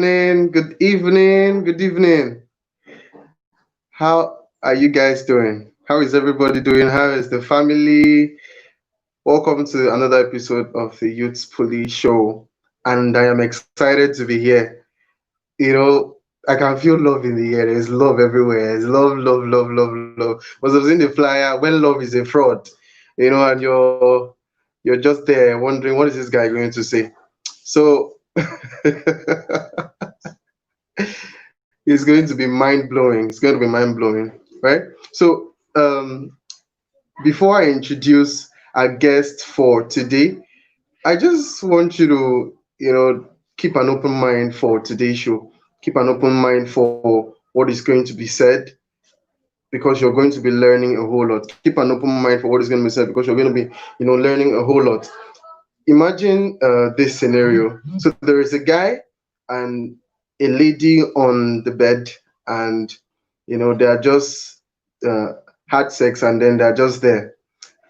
evening, good evening, good evening. How are you guys doing? How is everybody doing? How is the family? Welcome to another episode of the Youth Pulley show. And I am excited to be here. You know, I can feel love in the air. There's love everywhere. There's love, love, love, love, love. Was I was in the flyer when love is a fraud, and you're just there wondering what is this guy going to say. So it's going to be mind blowing. It's going to be mind blowing, right? So, before I introduce our guest for today, I just want you to, keep an open mind for today's show. Keep an open mind for what is going to be said because you're going to be learning a whole lot. Keep an open mind for what is going to be said because you're going to be, learning a whole lot. Imagine this scenario. So there is a guy and a lady on the bed, and they are just uh, had sex, and then they're just there.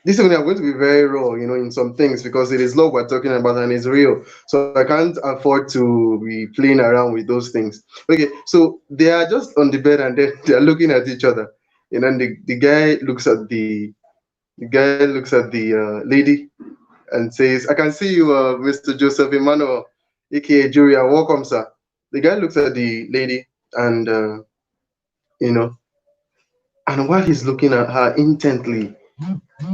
This evening I'm going to be very raw, in some things because it is love we're talking about and it's real. So I can't afford to be playing around with those things. Okay, so they are just on the bed and then they are looking at each other. And the guy looks at the lady and says, "I can see you, Mr. Joseph Emmanuel, aka Julia. Welcome, sir." The guy looks at the lady and you know, and while he's looking at her intently,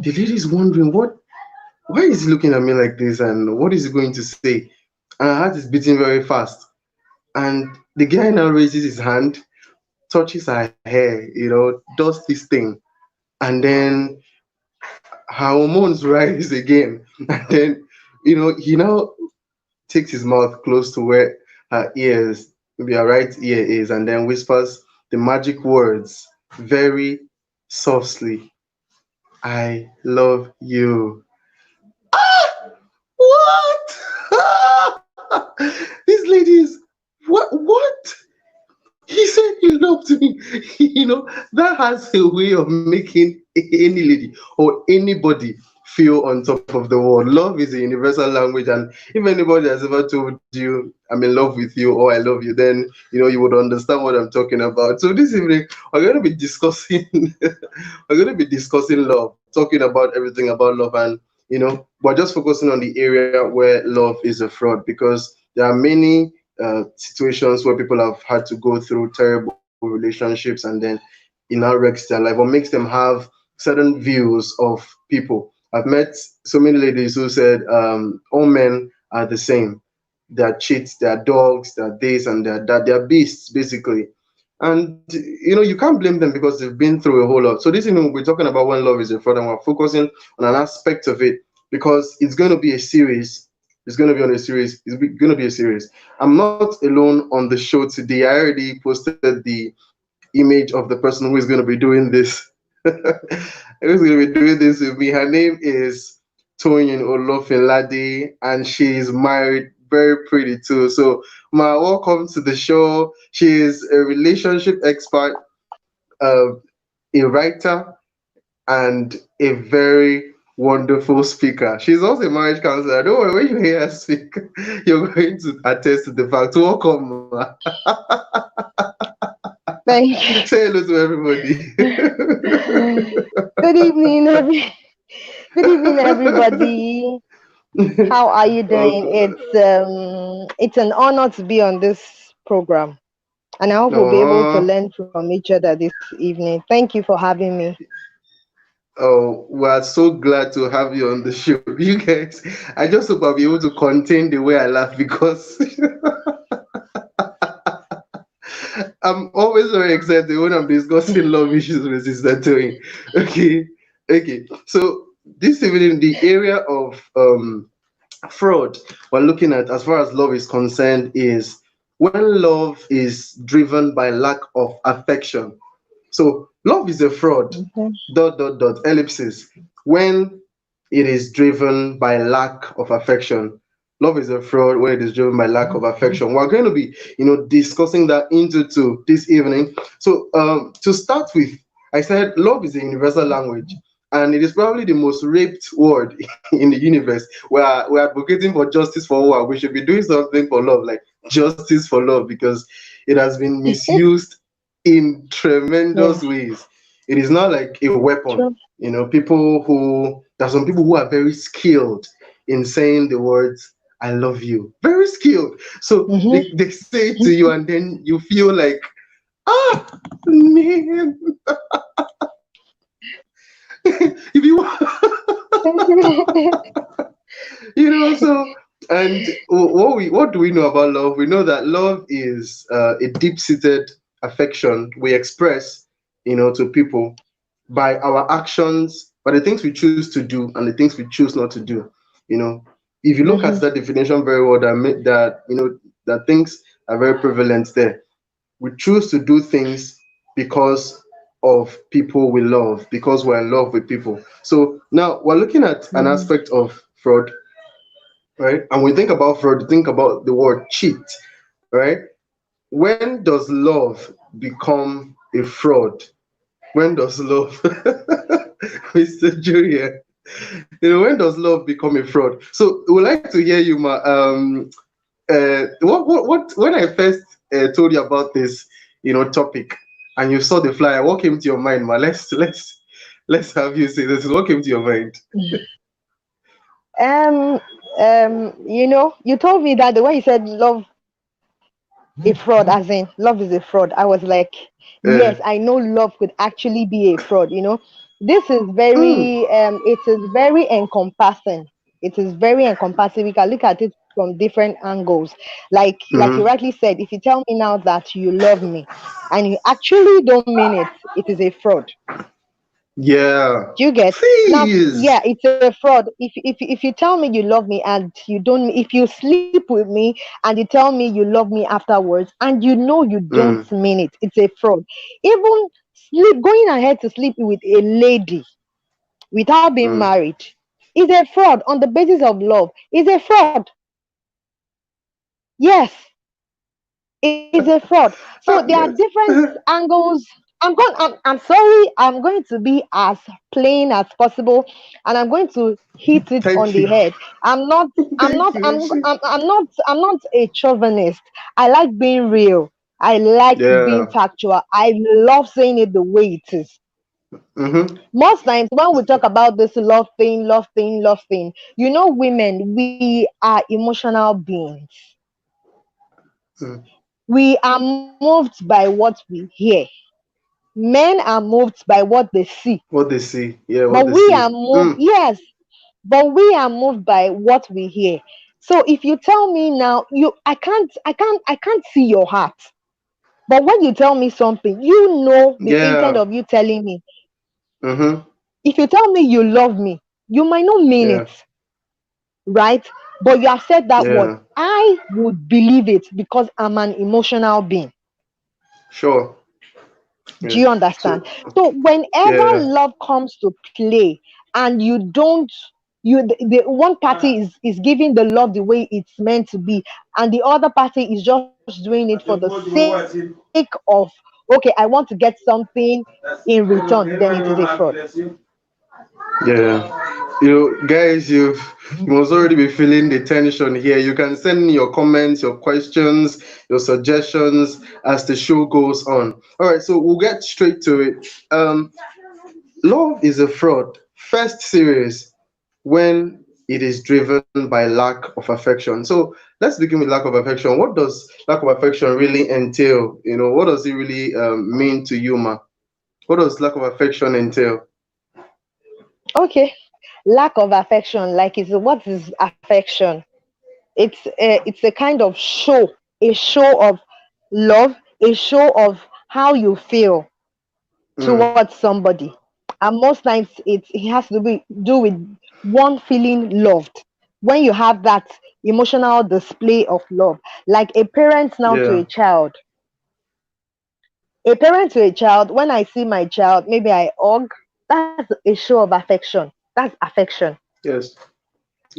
the lady is wondering why is he looking at me like this and what is he going to say? And her heart is beating very fast. And the guy now raises his hand, touches her hair, does this thing, and then her hormones rise again. And then, he now takes his mouth close to where her ears, maybe her right ear is, and then whispers the magic words very softly. I love you. What? These ladies, what? He said he loved me. That has a way of making any lady or anybody feel on top of the world. Love is a universal language, and if anybody has ever told you, "I'm in love with you" or "I love you," then you would understand what I'm talking about. So this evening we're going to be discussing we're going to be discussing love, talking about everything about love, and we're just focusing on the area where love is a fraud because there are many situations where people have had to go through terrible relationships and then it now wrecks their life or makes them have certain views of people. I've met so many ladies who said all men are the same. They're cheats, they're dogs, they're this and they're that, they're beasts basically. And you can't blame them because they've been through a whole lot. So this evening we're talking about when love is a fraud, and we're focusing on an aspect of it because it's going to be a series. It's going to be on a series. Going to be a series. I'm not alone on the show today. I already posted the image of the person who is going to be doing this. Who's going to be doing this with me? Her name is Toyin Olofinlade, and she's married, very pretty too. So, Ma, welcome to the show. She is a relationship expert, uh, a writer, and a very wonderful speaker. She's also a marriage counselor. Don't worry, when you hear her speak, you're going to attest to the fact. Welcome. Ma. Thank you. Say hello to everybody. Good evening, good evening, everybody. How are you doing? Oh, It's an honor to be on this program, and I hope we'll be able to uh, learn from each other this evening. Thank you for having me. oh, we're so glad to have you on the show. You guys, I just hope I'll be able to contain the way I laugh because I'm always very excited when I'm discussing love issues with Sister Toyin. Okay, okay. So this evening, the area of fraud we're looking at as far as love is concerned is when love is driven by lack of affection. So love is a fraud, Okay. dot dot dot ellipsis, when it is driven by lack of affection. Love is a fraud when it is driven by lack of affection. We're going to be, discussing that into two this evening. So to start with, I said love is a universal language, and it is probably the most raped word in the universe. We are advocating for justice for all. We should be doing something for love. Like justice for love because it has been misused in Yeah. tremendous ways. It is not like a weapon. True. There are some people who are very skilled in saying the words, I love you. Very skilled. So Mm-hmm. they say it to you, and then you feel like, ah, man. If you so and what do we know about love? We know that love is a deep-seated affection we express, to people by our actions, by the things we choose to do and the things we choose not to do. You know, if you look at Mm-hmm. that definition very well, that things are very prevalent there. We choose to do things because of people we love, because we're in love with people. So now we're looking at an Mm-hmm. aspect of fraud, right? And we think about fraud, think about the word cheat, right? When does love become a fraud? When does love, Mr. Julia, when does love become a fraud? So we would like to hear you, ma. When I first told you about this, topic, and you saw the flyer, what came to your mind, ma? Let's have you say this. What came to your mind? Um, you told me that the way you said love a fraud, as in love is a fraud. I was like, Uh, yes, I know love could actually be a fraud. This is mm, it is very encompassing. It is very encompassing. We can look at it from different angles. Like you mm-hmm. rightly said, if you tell me now that you love me and you actually don't mean it, it is a fraud. Yeah. Do you get? Now, Please. yeah, it's a fraud. If you tell me you love me and you don't, if you sleep with me and you tell me you love me afterwards and you know you don't Mm, mean it, it's a fraud. Even going ahead to sleep with a lady without being mm. married is a fraud on the basis of love. Is a fraud. Yes, is a fraud. So there are Yes. different angles. I'm sorry, I'm going to be as plain as possible and I'm going to hit it on Thank the you. head. I'm not I'm Thank not you. I'm not a chauvinist. I like being real. I like being Yeah. factual. I love saying it the way it is. Mm-hmm. Most times when we talk about this love thing, women, we are emotional beings. Mm. We are moved by what we hear. Men are moved by what they see, What they see. Yeah, what but they we are see. moved, Mm. yes, but we are moved by what we hear. So if you tell me now, I can't see your heart. But when you tell me something, you know the intent Yeah. of you telling me. Mm-hmm. If you tell me you love me, you might not mean Yeah. it, right? But you have said that word. Yeah. I would believe it because I'm an emotional being. Sure. Do Yeah. you understand? So So whenever yeah. love comes to play and you don't, the one party is giving the love the way it's meant to be, and the other party is just doing it for the sake of, okay, I want to get something in return, then it is a fraud. Yeah. Guys, you must already be feeling the tension here. You can send me your comments, your questions, your suggestions as the show goes on. All right, so we'll get straight to it. Love is a fraud. First series when it is driven by lack of affection. So let's begin with lack of affection. What does lack of affection really entail? What does it really mean to you, ma? What does lack of affection entail? Okay, lack of affection. Like, is what is affection? It's a kind of show, a show of love, a show of how you feel Mm, towards somebody. And most times it has to be do with one feeling loved. When you have that emotional display of love, like a parent now to yeah. a child. A parent to a child, when I see my child, maybe I hug, that's a show of affection. That's affection. Yes.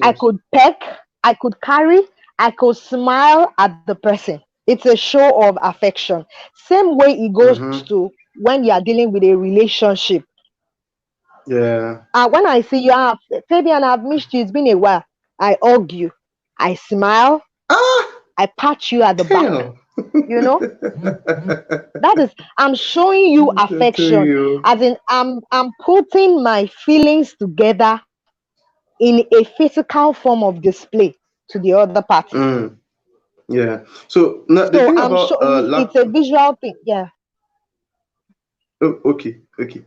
I Yes. could peck, I could carry, I could smile at the person. It's a show of affection. Same way it goes Mm-hmm. to when you are dealing with a relationship. Yeah. When I see you, Fabian, I've missed you. It's been a while. I hug you. I smile. Ah! I pat you at the back. Damn. You know, that is, I'm showing you I tell affection. you. As in, I'm putting my feelings together in a physical form of display to the other party. Mm, yeah. So now the So thing I'm about sure lack. it's a visual thing. Yeah. Oh, okay, okay.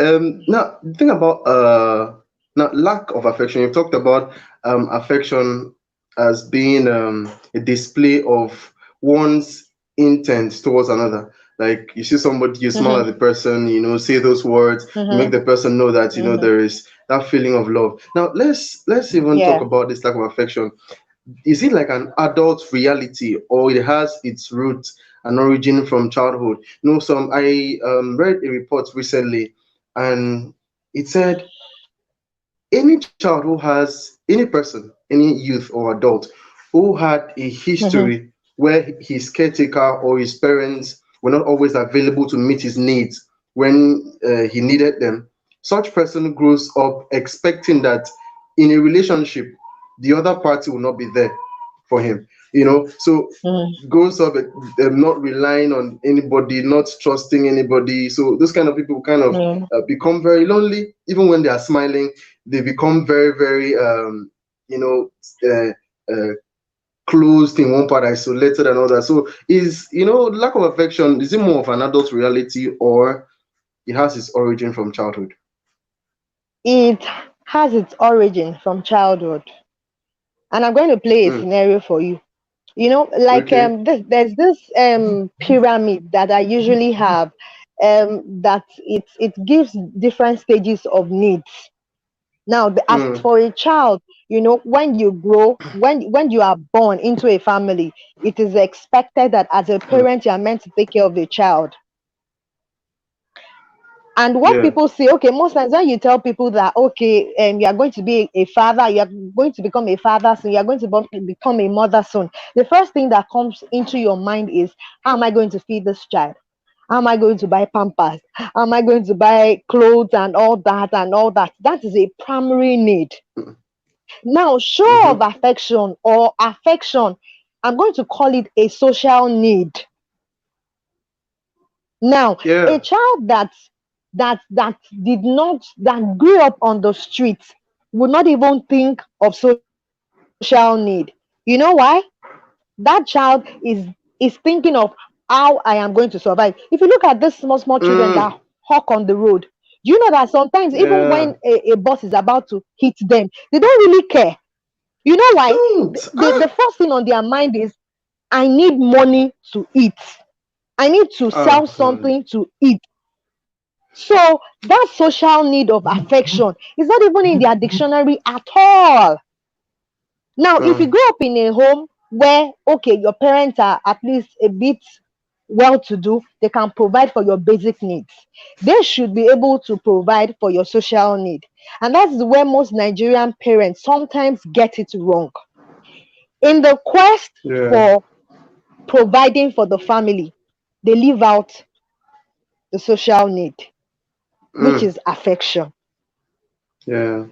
Now the thing about now lack of affection. You've talked about affection as being a display of one's intent towards another. Like you see somebody, you smile at Mm-hmm, the person, you know, say those words, you make mm-hmm, the person know that you know mm-hmm. there is that feeling of love. Now let's even talk Yeah. about this lack of affection. Is it like an adult reality or it has its roots and origin from childhood? You know, some I read a report recently and it said any child who has any person, any youth or adult who had a Mm-hmm, history where his caretaker or his parents were not always available to meet his needs when he needed them, such person grows up expecting that in a relationship the other party will not be there for him, you know. So mm-hmm, grows up not relying on anybody, not trusting anybody. So those kind of people kind of mm-hmm. become very lonely. Even when they are smiling, they become very, very, you know, closed in one part, isolated and all that. So is, you know, lack of affection, is it more of an adult reality or it has its origin from childhood? It has its origin from childhood. And I'm going to play a Mm, scenario for you. You know, like okay. there's this pyramid that I usually have, that it gives different stages of needs. Now, as Mm, for a child, you know, when you grow, when you are born into a family, it is expected that as a mm, parent, you are meant to take care of the child. And what yeah. people say, okay, most times when you tell people that, okay, you are going to be a father, you are going to become a father soon, you are going to become a mother soon, the first thing that comes into your mind is, how am I going to feed this child? How am I going to buy pampers? How am I going to buy clothes and all that and all that? That is a primary need. Mm, Now, show of mm-hmm. affection or affection, I'm going to call it a social need. Now, a Yeah. child that did not that grew up on the streets would not even think of social need. You know why? That child is thinking of how I am going to survive. If you look at these small children that Mm, hawk on the road, do you know that sometimes even yeah. when a bus is about to hit them, they don't really care. You know why? Don't. The first thing on their mind is, I need money to eat. I need to sell Man. something to eat. So that social need of affection is not even in their dictionary at all. Now, if you Man. grow up in a home where, okay, your parents are at least a bit well to do, they can provide for your basic needs. They should be able to provide for your social need. And that's where most Nigerian parents sometimes get it wrong. In the quest Yeah. for providing for the family, they leave out the social need, which Mm, is affection. yeah.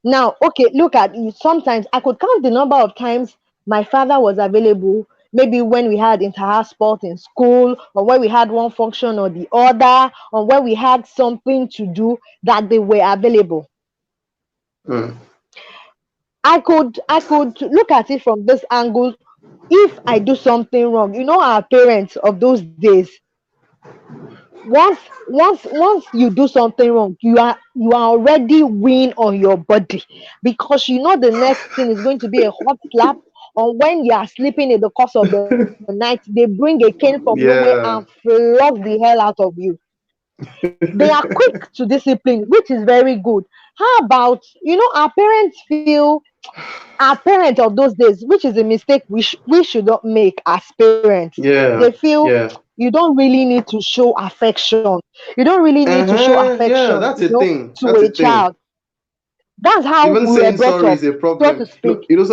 Now, okay, look at you. Sometimes I could count the number of times my father was available, maybe when we had inter-house sport in school, or when we had one function or the other, or when we had something to do, that they were available. Mm, I could look at it from this angle. If I do something wrong, you know, our parents of those days, once you do something wrong, you are already weighing on your body, because you know the next thing is going to be a hot slap. Or when you are sleeping in the course of the night, they bring a cane from nowhere and yeah. flog the hell out of you. They are quick to discipline, which is very good. How about, our parents feel, our parents of those days, which is a mistake we should not make as parents. They Yeah. feel, Yeah. you don't really need to show affection. You don't really need to show Yeah. affection, That's a thing. to That's a a thing. child. That's how Even we were saying brought sorry up, is a so to problem. speak. No, you know,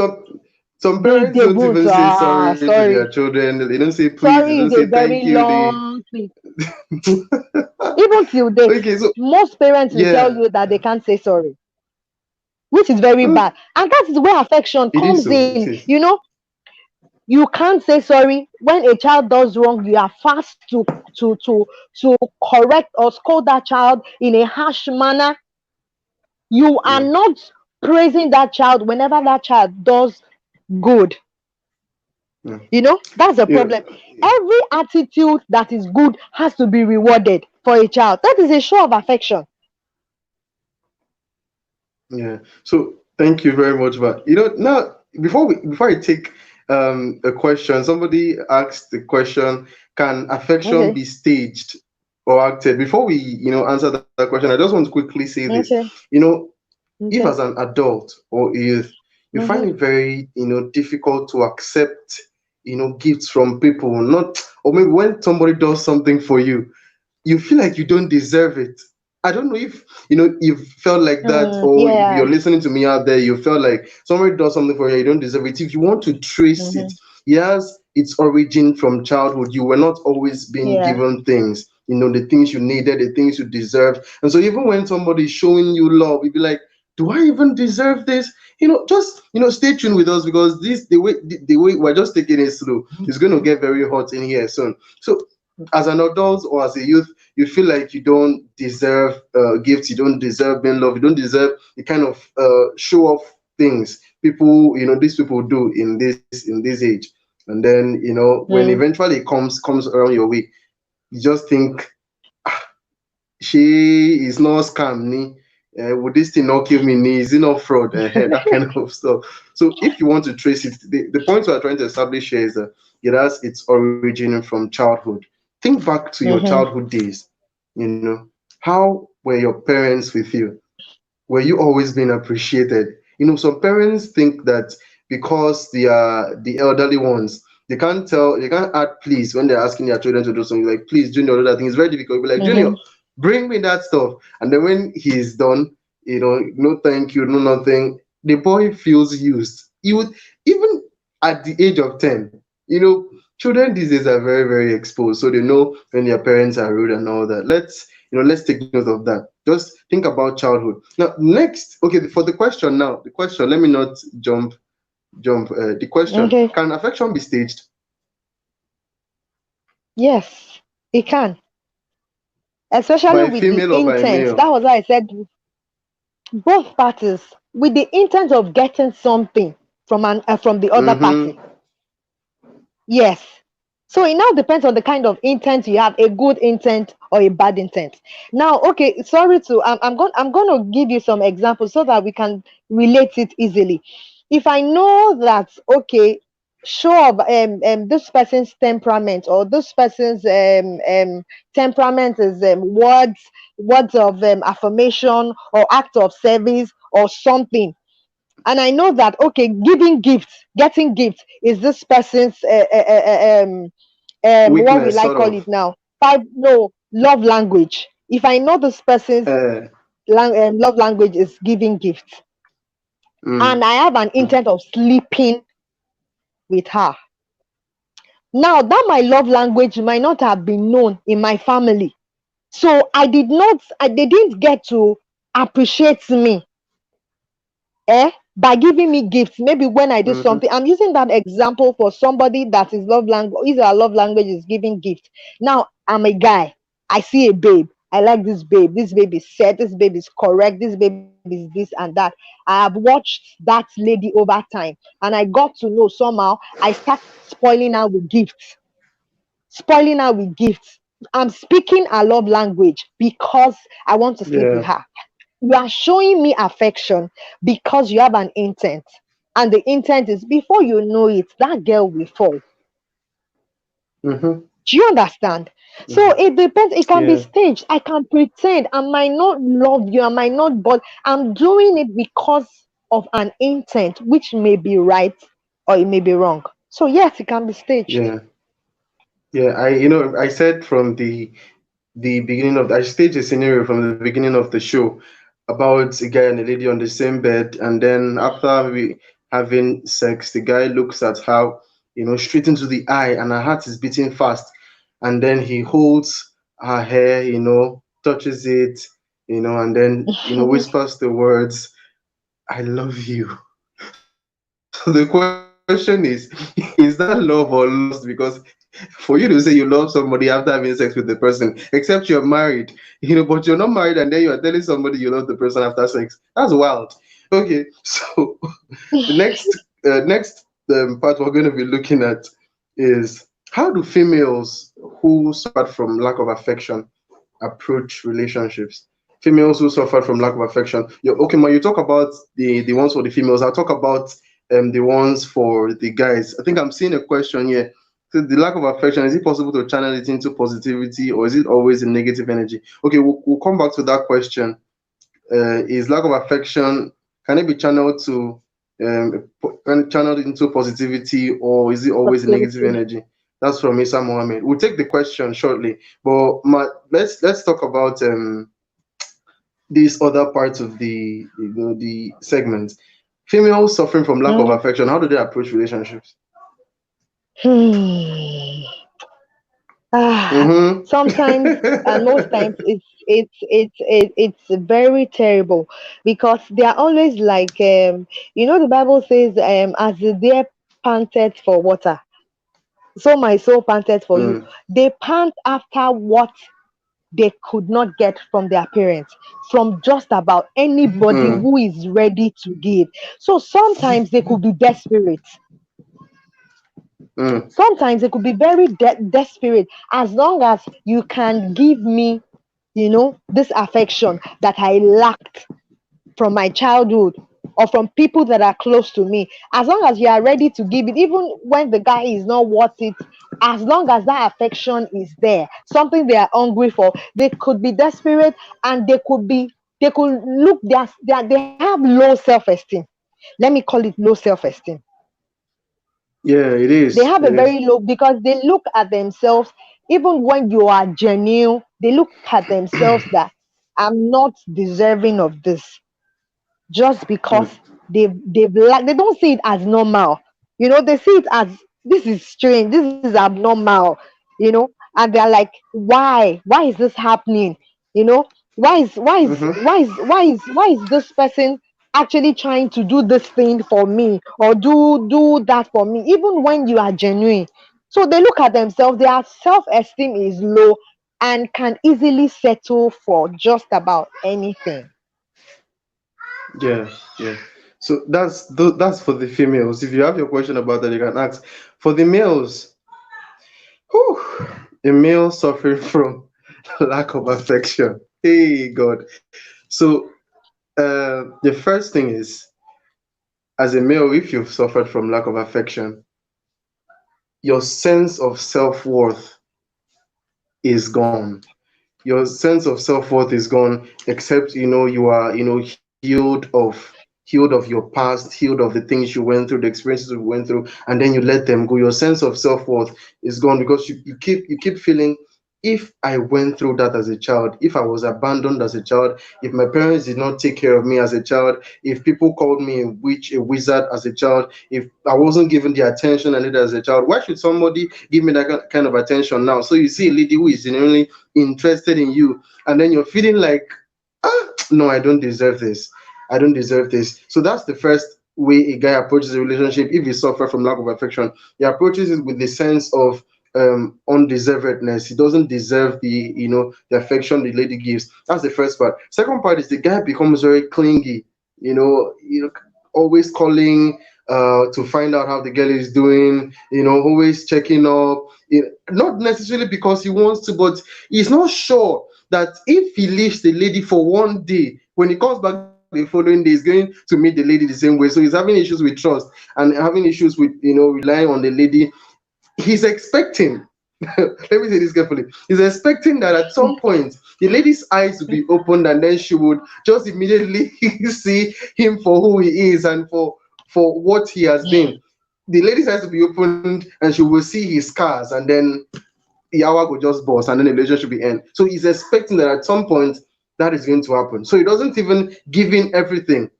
some parents They don't would, even say sorry to their sorry. children. They don't say please. They Sorry don't is a say very thank you. They long thing. Even till date, okay. So most parents will tell yeah. you that they can't say sorry, which is very Mm, bad. And that is where affection it is comes so. in. It is. You can't say sorry when a child does wrong. You are fast to correct or scold that child in a harsh manner. You are Yeah. not praising that child whenever that child does good. Yeah. That's a Yeah. problem. Every attitude that is good has to be rewarded for a child. That is a show of affection. Yeah. So thank you very much. But now before I take a question, somebody asked the question, can affection Okay. be staged or acted? Before we, answer that question, I just want to quickly say this. Okay. You know, if as Okay. an adult or a youth, you find Mm-hmm. it very, difficult to accept, gifts from people, not or maybe when somebody does something for you, you feel like you don't deserve it. I don't know if you've felt like that, or if Yeah. you're listening to me out there, you felt like somebody does something for you, you don't deserve it. If you want to trace it, Mm-hmm. yes, its origin from childhood. You were not always being Yeah. given things, the things you needed, the things you deserved. And so even when somebody is showing you love, you'd be like, do I even deserve this? Just stay tuned with us, because the way we're just taking it slow. It's going to get very hot in here soon. So as an adult or as a youth, you feel like you don't deserve gifts, you don't deserve being loved, you don't deserve the kind of show off things these people do in this age. And then when Mm. eventually it comes around your way, you just think, she is not scam ni. Would this thing not kill me ni? Is it not fraud? That kind of stuff. So if you want to trace it, the point we are trying to establish here is that it has its origin from childhood. Think back to your Mm-hmm. childhood days. How were your parents with you? Were you always being appreciated? Some parents think that because they are the elderly ones, they can't add please when they're asking their children to do something. Like, please, Junior, do that thing. It's very difficult. Be like, Junior, Mm-hmm. bring me that stuff. And then when he's done, no thank you, no nothing, the boy feels used. He would, even at the age of 10, children these days are very, very exposed. So they know when their parents are rude and all that. Let's take note of that. Just think about childhood. Now, next, okay, for the question now, let me not jump. The question: Okay. can affection be staged Yes, it can, especially by a with the female or by a intent. male? That was why I said both parties with the intent of getting something from the other party. Mm-hmm. Yes. So it now depends on the kind of intent you have, a good intent or a bad intent. Now, okay, sorry to I'm going to give you some examples so that we can relate it easily. If I know that, okay, show of this person's temperament, or this person's temperament is words of affirmation or act of service or something, and I know that, okay, giving gifts, getting gifts is this person's what Weakness, will I sort call it of. now? No, love language. If I know this person's Uh, love language is giving gifts, and mm, I have an intent of sleeping with her, now that my love language might not have been known in my family, so they didn't get to appreciate me, by giving me gifts. Maybe when I do mm-hmm. something, I'm using that example for somebody that is love language, is our love language is giving gifts. Now I'm a guy, I see a babe, I like this babe, this babe is set, this babe is correct, this babe is this and that. I have watched that lady over time, and I got to know somehow. I start spoiling her with gifts, spoiling her with gifts. I'm speaking her love language because I want to sleep with Yeah. her. You are showing me affection because you have an intent. And the intent is, before you know it, that girl will fall. Mm-hmm. Do you understand? So Mm-hmm. it depends. It can be Yeah. staged. I can pretend. I might not love you. I might not, but I'm doing it because of an intent, which may be right or it may be wrong. So yes, it can be staged. Yeah. Yeah. I said from the beginning of I staged a scenario from the beginning of the show about a guy and a lady on the same bed, and then after we having sex, the guy looks at her, straight into the eye, and her heart is beating fast, and then he holds her hair, touches it, and then whispers the words, "I love you." So the question is, question is that love or lust? Because for you to say you love somebody after having sex with the person, except you're married, but you're not married and then you are telling somebody you love the person after sex. That's wild. Okay, so the next part we're going to be looking at is how do females who suffered from lack of affection approach relationships. Females who suffered from lack of affection. Okay, ma, you talk about the ones for the females. I'll talk about the ones for the guys. I think I'm seeing a question here. So the lack of affection, is it possible to channel it into positivity or is it always a negative energy? Okay, we'll come back to that question. Is lack of affection, can it be channeled to channeled into positivity or is it always a negative Positivity. energy? That's from Isa Mohammed. We'll take the question shortly, but let's talk about these other parts of the segment. Females suffering from lack of Mm. affection, how do they approach relationships? Hmm. Ah, sometimes and most Mm-hmm. times it's very terrible because they are always like the Bible says as the deer panted for water, so my soul panted for you. Mm, They pant after what they could not get from their parents, from just about anybody mm, who is ready to give. So sometimes they could be desperate. mm, Sometimes it could be very desperate. As long as you can give me, this affection that I lacked from my childhood or from people that are close to me, as long as you are ready to give it, even when the guy is not worth it, as long as that affection is there, something they are hungry for, they could be desperate, and they could look, they have low self-esteem. Let me call it low self-esteem. yeah, it They is. have a It is. very low, because they look at themselves, even when you are genuine, they look at themselves that I'm not deserving of this, just because Mm, they don't see it as normal. They see it as, this is strange, this is abnormal, and they're like, why is this happening? you know mm-hmm. why is this person actually trying to do this thing for me, or do that for me, even when you are genuine. So they look at themselves, their self-esteem is low, and can easily settle for just about anything. Yeah, yeah. So that's for the females. If you have your question about that, you can ask. For the males, whew, a male suffering from lack of affection. Hey God. So the first thing is, as a male, if you've suffered from lack of affection, your sense of self-worth is gone. Your sense of self-worth is gone, except you are healed of your past, healed of the things you went through, the experiences you went through, and then you let them go. Your sense of self-worth is gone because you keep feeling, if I went through that as a child, if I was abandoned as a child, if my parents did not take care of me as a child, if people called me a witch, a wizard as a child, if I wasn't given the attention I needed as a child, why should somebody give me that kind of attention now? So you see a lady who is genuinely interested in you, and then you're feeling like, no, I don't deserve this. I don't deserve this. So that's the first way a guy approaches a relationship if he suffers from lack of affection. He approaches it with the sense of undeservedness. He doesn't deserve the affection the lady gives. That's the first part. Second part is the guy becomes very clingy. Always calling to find out how the girl is doing. Always checking up. Not necessarily because he wants to, but he's not sure that if he leaves the lady for one day, when he comes back the following day, he's going to meet the lady the same way. So he's having issues with trust and having issues with relying on the lady. He's expecting, let me say this carefully, he's expecting that at some point the lady's eyes will be opened and then she would just immediately see him for who he is and for what he has been. The lady's eyes will be opened and she will see his scars, and then the hour will just burst and then the relationship will end. So he's expecting that at some point that is going to happen. So he doesn't even give in everything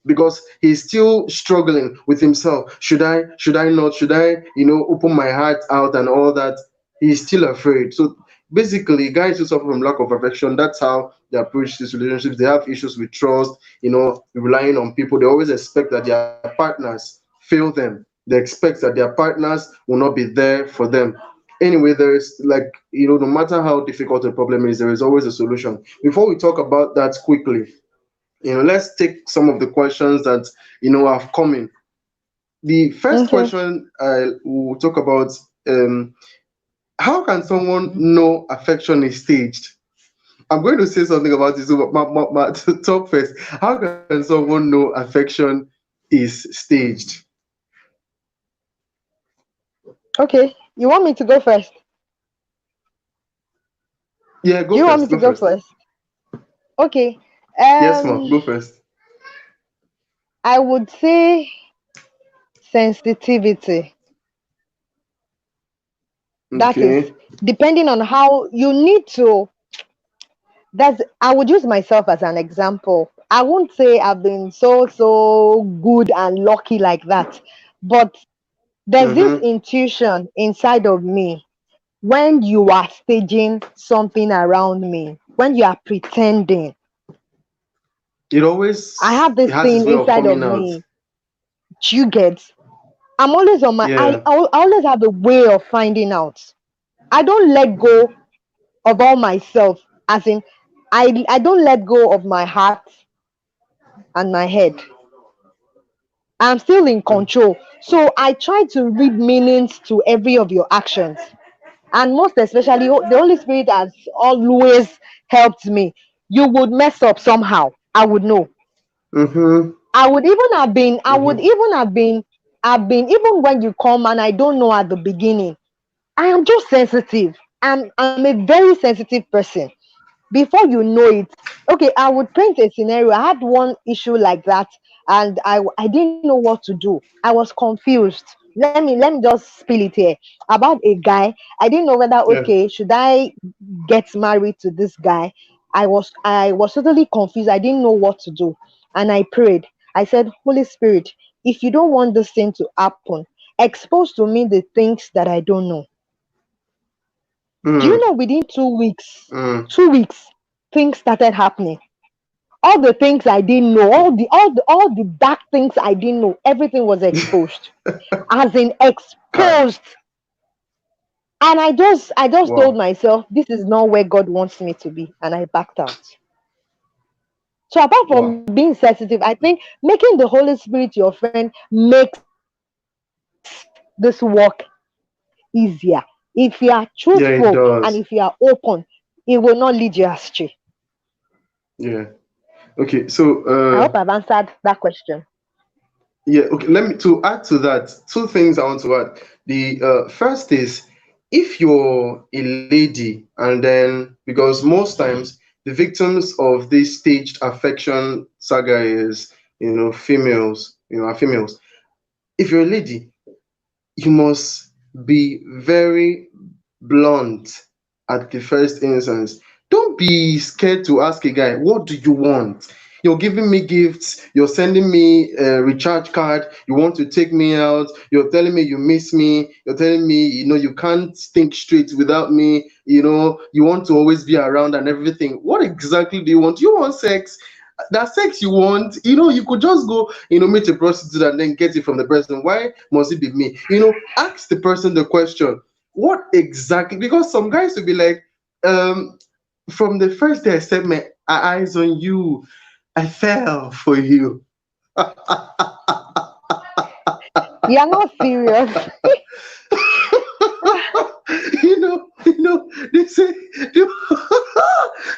because he's still struggling with himself. Should I not? Should I, open my heart out and all that? He's still afraid. So basically, guys who suffer from lack of affection, that's how they approach these relationships. They have issues with trust, relying on people. They always expect that their partners fail them. They expect that their partners will not be there for them. Anyway, there is, like, no matter how difficult a problem is, there is always a solution. Before we talk about that quickly, let's take some of the questions that have come in. The first Okay. question I will talk about, how can someone know affection is staged? I'm going to say something about this, but to talk first. How can someone know affection is staged? Okay. You want me to go first? Yeah, go Do you want me first. to Go go first. first? Okay. Yes, ma'am. Go first. I would say sensitivity. That is, Okay. depending on how you need to. That's, I would use myself as an example. I won't say I've been so good and lucky like that, but there's this Mm-hmm. intuition inside of me when you are staging something around me, when you are pretending. It I always have this has its thing way of inside of coming out. me. Do you get? I'm always on my. Yeah. I always have a way of finding out. I don't let go of all myself. As in, I don't let go of my heart and my head. I'm still in Mm. control. So I try to read meanings to every of your actions. And most especially, the Holy Spirit has always helped me. You would mess up somehow. I would know. Mm-hmm. I would even have been, I would Mm-hmm. even have been, I've been, even when you come and I don't know at the beginning, I am just sensitive. I'm a very sensitive person. Before you know it, okay, I would paint a scenario. I had one issue like that, and I didn't know what to do. I was confused. Let me just spill it here about a guy. I didn't know whether, Yeah. okay, should I get married to this guy. I was totally confused. I didn't know what to do, and I prayed. I said, Holy Spirit, if you don't want this thing to happen, expose to me the things that I don't know. Do you Mm. know, within 2 weeks, Mm. 2 weeks, things started happening. All the things I didn't know, all the dark things I didn't know, everything was exposed. As in Kai. exposed. And I just told Wow. myself, this is not where God wants me to be. And I backed out. So apart from Wow. being sensitive, I think making the Holy Spirit your friend makes this work easier. If you are truthful and if you Yeah, are it open, does. it will not lead you astray. Yeah. Okay. So, I hope I've answered that question. yeah. Okay. Let me to add to that. Two things I want to add. The first is, if you're a lady, and then, because most times the victims of this staged affection saga is, females. Are females. If you're a lady, you must be very blunt at the first instance. Don't be scared to ask a guy, what do you want? You're giving me gifts, you're sending me a recharge card, you want to take me out, you're telling me you miss me, you're telling me, you can't think straight without me, you want to always be around and everything. What exactly do you want? You want sex? That sex you want, you could just go, meet a prostitute and then get it from the person. Why must it be me? Ask the person the question, what exactly? Because some guys will be like, um from the first day I set my eyes on you, I fell for you. You're not serious. They say, they,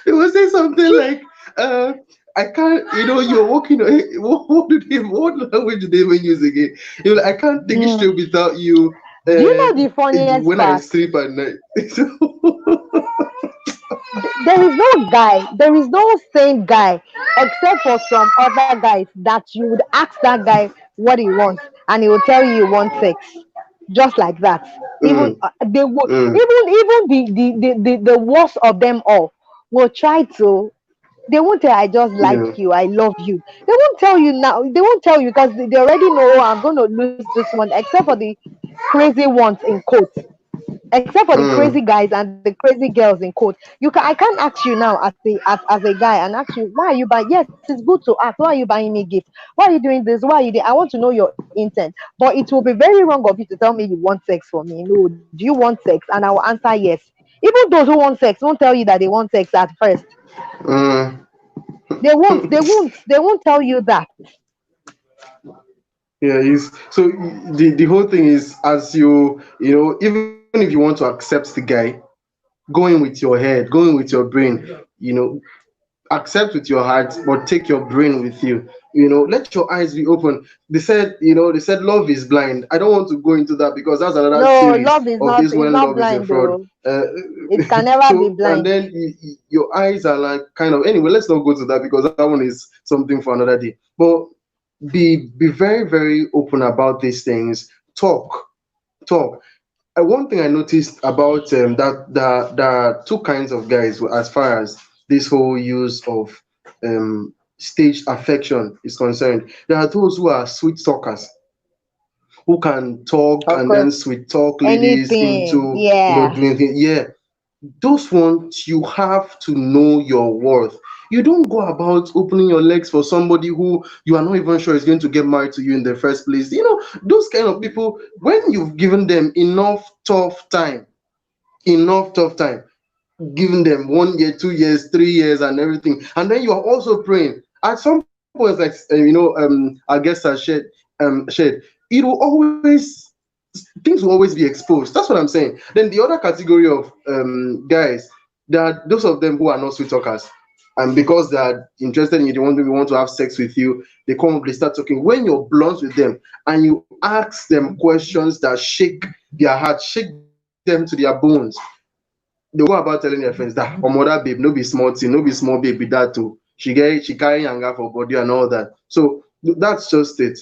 they will say something like, I can't, you're walking, what language do they even use again? I can't think Mm. straight without you. Do you know the funniest When I part? sleep at night. There is no sane guy, except for some other guys, that you would ask that guy what he wants, and he will tell you he wants sex, just like that. Even Mm, they will, mm, even the worst of them all will try to. They won't tell, I just like yeah. you, I love you. They won't tell you now. They won't tell you because they already know, oh, I'm going to lose this one, except for the crazy ones in quotes. except for the crazy Mm, guys and the crazy girls in quote. I can't ask you now as a guy and ask you, why are you buying? Yes, it's good to ask, why are you buying me gifts? Why are you doing this? Why are you doing? I want to know your intent. But it will be very wrong of you to tell me you want sex for me. No, do you want sex? And I will answer yes. Even those who want sex won't tell you that they want sex at first. mm. They won't tell you that. Yeah, is so the whole thing is, as even if you want to accept the guy, going with your head, going with your brain, you know, accept with your heart, but take your brain with you. Let your eyes be open. They said love is blind. I don't want to go into that because that's another No, series love is of not this is when not love is a blind fraud. though. It can never be So and blind. then your eyes are like kind of, anyway. Let's not go to that because that one is something for another day. But be very very open about these things. Talk. One thing I noticed about that there are two kinds of guys as far as this whole use of staged affection is concerned. There are those who are sweet talkers, who can talk Of and then course. sweet talk ladies Anything. into Yeah. doing things. Yeah, those ones you have to know your worth. You don't go about opening your legs for somebody who you are not even sure is going to get married to you in the first place. Those kind of people, when you've given them enough tough time, giving them 1 year, 2 years, 3 years, and everything, and then you are also praying. At some point, like our guest has shared, it will always things will always be exposed. That's what I'm saying. Then the other category of guys, there are those of them who are not sweet talkers, and because they are interested in you, they want to have sex with you. They come up, they start talking. When you're blunt with them and you ask them questions that shake their heart, shake them to their bones, they will go about telling their friends that mother babe no be small thing, no be small babe be that too. She carry yanga for body and all that. So that's just it.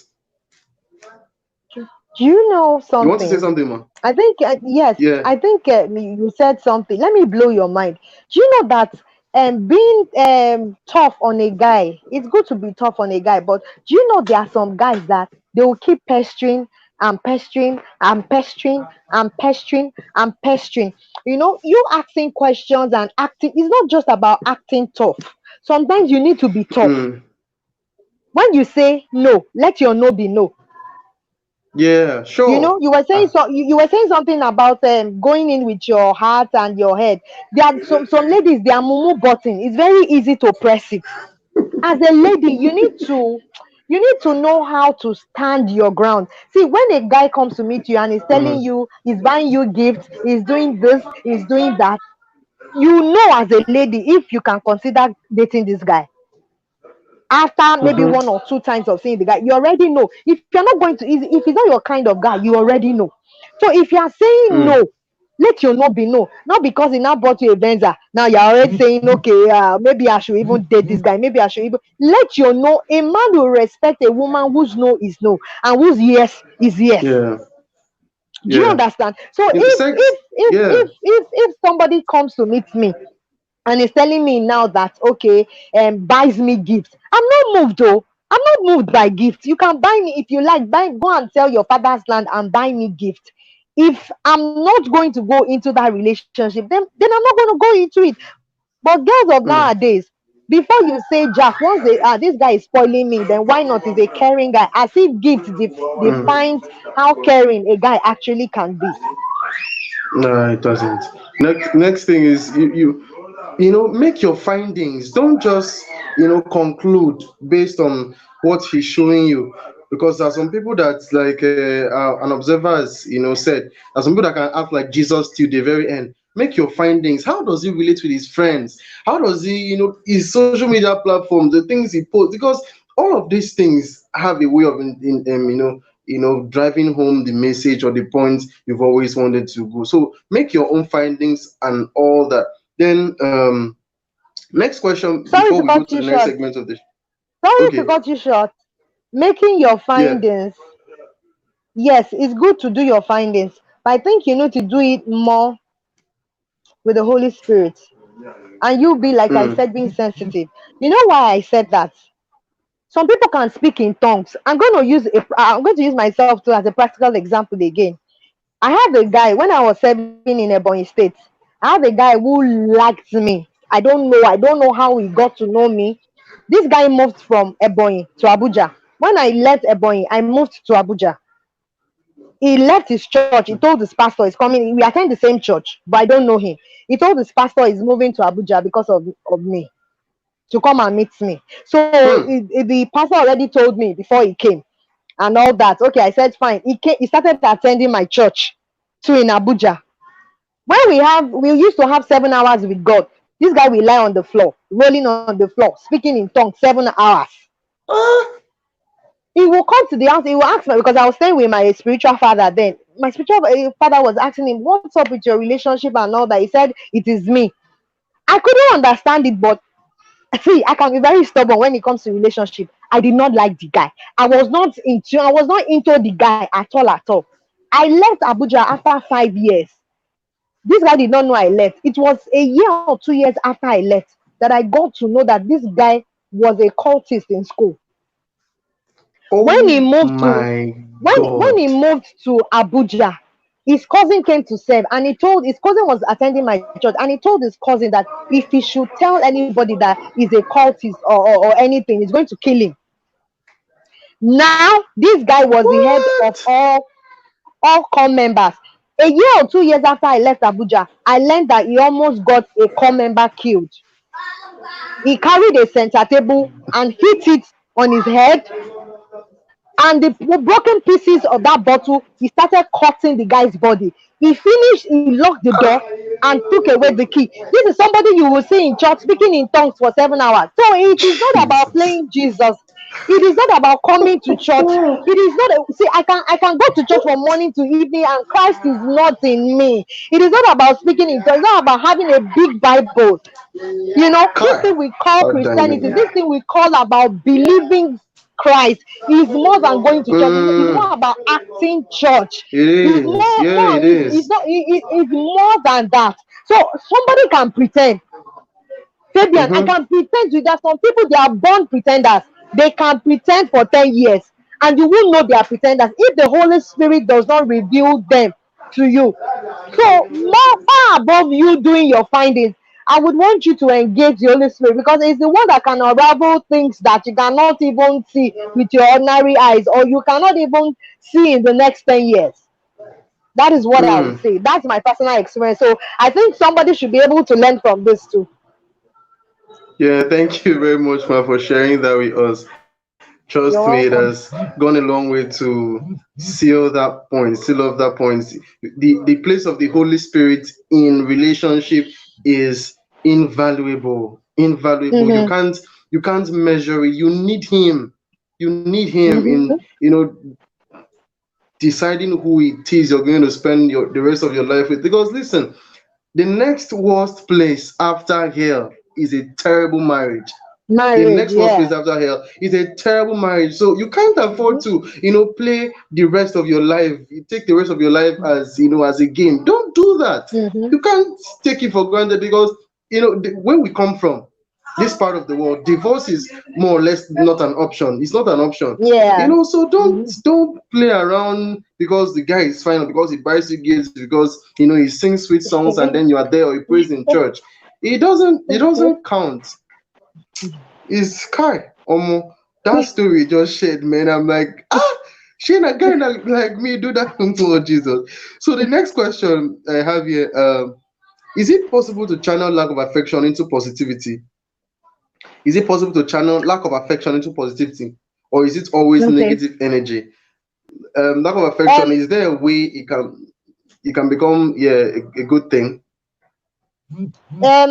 Do you know You want to say something? something, man? I think yes. Yeah. I think you said something. Let me blow your mind. Do you know that being tough on a guy, it's good to be tough on a guy, but do you know there are some guys that they will keep pestering and pestering and pestering and pestering and pestering. You asking questions and acting. It's not just about acting tough. Sometimes you need to be tough. Mm. When you say no, let your no be no. Yeah, sure. You were saying Ah. so. You were saying something about going in with your heart and your head. There are some ladies. Their mumu button. It's very easy to press it. As a lady, you need to know how to stand your ground. See, when a guy comes to meet you and is telling Mm. you he's buying you gifts, he's doing this, he's doing that, you know as a lady if you can consider dating this guy after maybe Mm-hmm. one or two times of seeing the guy. You already know. If you're not going to, if he's not your kind of guy, you already know. So if you are saying Mm. no, let your no be no. Not because he now bought you a Venza. Now you're already saying, okay, maybe I should even date this guy. Maybe I should even let your no. A man will respect a woman whose no is no and whose yes is yes. Yeah. Do you Yeah. understand? So Sex. Yeah. if somebody comes to meet me and is telling me now that okay, buys me gifts, I'm not moved though. I'm not moved by gifts. You can buy me if you like. Go and sell your father's land and buy me gift. If I'm not going to go into that relationship, then I'm not going to go into it. But girls of Mm. nowadays, before you say Jack, once this guy is spoiling me, then why not? Is a caring guy, as if gifts Mm. defines how caring a guy actually can be. No, it doesn't. Next thing is make your findings. Don't just conclude based on what he's showing you, because there are some people that, like an observer has said, there are some people that can act like Jesus till the very end. Make your findings. How does he relate with his friends? How does he his social media platforms, the things he posts? Because all of these things have a way of driving home the message or the point you've always wanted to go. So make your own findings and all that. Then next question Sorry before to we go cut to you the next short. segment of the. Sorry to Okay. cut you short. Making your Yeah. findings, yes, it's good to do your findings, but I think you need to do it more with the Holy Spirit. And you be, like I Mm, said, being sensitive. You know why I said that? Some people can speak in tongues. I'm going to use myself too as a practical example again. I have a guy when I was serving in Ebonyi State. I have a guy who liked me. I don't know how he got to know me. This guy moved from Ebonyi to Abuja. When I left Ebonyi, I moved to Abuja. He left his church. He told his pastor he's coming. We attend the same church, but I don't know him. He told his pastor he's moving to Abuja because of me, to come and meet me. So Hmm. the pastor already told me before he came and all that. Okay, I said fine. He started attending my church too in Abuja. When we used to have 7 hours with God. This guy will lie on the floor, rolling on the floor, speaking in tongues 7 hours. Ah, He will come to the house. He will ask me because I was staying with my spiritual father then. My spiritual father was asking him, "What's up with your relationship and all that?" He said, "It is me." I couldn't understand it, but see, I can be very stubborn when it comes to relationship. I did not like the guy. I was not into the guy at all at all. I left Abuja after 5 years. This guy did not know I left. It was a year or 2 years after I left that I got to know that this guy was a cultist in school. When he oh moved to my when he God. moved to Abuja, his cousin came to serve and he told his cousin was attending my church and he told his cousin that if he should tell anybody that he's a cultist or anything, he's going to kill him. Now this guy was the head of What? all core members. A year or 2 years after I left Abuja, I learned that he almost got a core member killed. He carried a center table and hit it on his head, and the broken pieces of that bottle, he started cutting the guy's body. He finished, he locked the door and took away the key. This is somebody you will see in church speaking in tongues for 7 hours. So it is not about Jesus. playing Jesus. It is not about coming to church. It is not see, I can go to church from morning to evening and Christ is not in me. It is not about speaking in tongues. It's not about having a big Bible. This Kai. thing we call God damn Christianity, it. this thing we call about believing Christ is more than going to church. It's more Mm, about acting church. it It's is. more, Yeah, more. it It's is. not. It's more than that. So somebody can pretend. Fabian, I Mm-hmm. can pretend with that. Some people they are born pretenders. They can pretend for 10 years, and you will know they are pretenders if the Holy Spirit does not reveal them to you. So more far above you doing your findings, I would want you to engage the Holy Spirit because it's the one that can unravel things that you cannot even see with your ordinary eyes, or you cannot even see in the next 10 years. That is what I would Mm. say. That's my personal experience. So I think somebody should be able to learn from this too. Yeah, thank you very much, man, for sharing that with us. Trust me, it You're has welcome. gone a long way to seal off that point. The place of the Holy Spirit in relationship is invaluable. Invaluable. Mm-hmm. You can't measure it. You need him. You need him Mm-hmm. in deciding who it is you're going to spend the rest of your life with. Because listen, the next worst place after hell is a terrible marriage. The Marriage, next worst place yeah. after hell is a terrible marriage. So you can't afford Mm-hmm. to, play the rest of your life. You take the rest of your life as as a game. Don't do that. Mm-hmm. You can't take it for granted because where we come from, this part of the world, divorce is more or less not an option. It's not an option. Yeah. So Mm-hmm. don't play around because the guy is fine or because he buys you gifts because he sings sweet songs and then you are there or he prays in church. It doesn't count. Is Kai Omo, that story you just shared, man. I'm like, she a guy like me do that. Oh Jesus. So the next question I have here, is it possible to channel lack of affection into positivity? Is it possible to channel lack of affection into positivity? Or is it always Okay. negative energy? Lack of affection, Um. is there a way it can become, yeah, a good thing?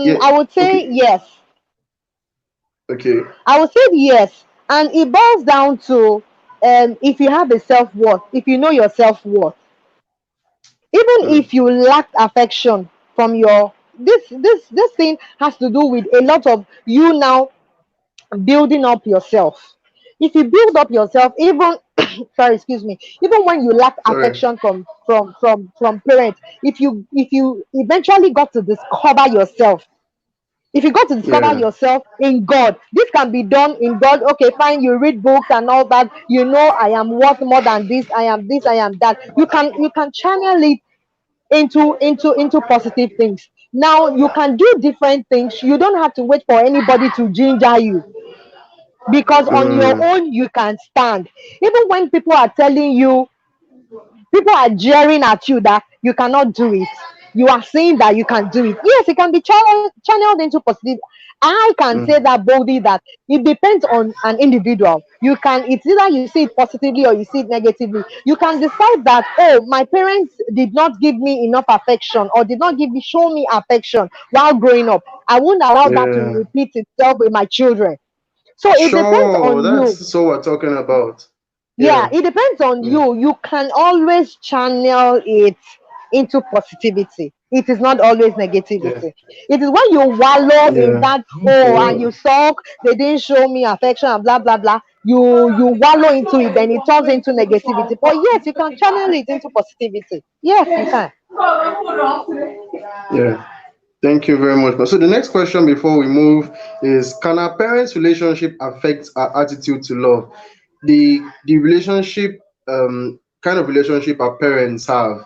Yeah, I would say okay, yes. okay. I would say yes, and it boils down to if you have a self worth, if you know your self worth, even Mm, if you lack affection from your this thing has to do with a lot of you now building up yourself. If you build up yourself, even sorry, excuse me, even when you lack sorry. affection from parents, if you eventually got to discover yourself, If you got to discover Yeah. yourself in God, this can be done in God. Okay, fine, you read books and all that. You know, I am worth more than this. I am this. I am that. You can channel it into positive things. Now you can do different things. You don't have to wait for anybody to ginger you, because on your Mm. own you can stand. Even when people are telling you, people are jeering at you that you cannot do it, you are saying that you can do it. Yes, it can be channeled into positive. I can say Mm. that boldly, that it depends on an individual. You can, it's either you see it positively or you see it negatively. You can decide that, oh, my parents did not give me enough affection, or did not show me affection while growing up. I won't allow that to Yeah. repeat itself with my children. So it depends Sure. on you. That's so we're talking about. Yeah, Yeah. it depends on Yeah. you. You can always channel it into positivity. It is not always Yeah. negativity. It is when you wallow in Yeah. that, oh, and you Well, sulk, they didn't show me affection and blah blah blah. You wallow into it, then it turns into negativity. But yes, you can channel it into positivity. Yes, you can. yeah. Thank you very much. So the next question before we move is, can our parents' relationship affect our attitude to love? The relationship, kind of relationship our parents have,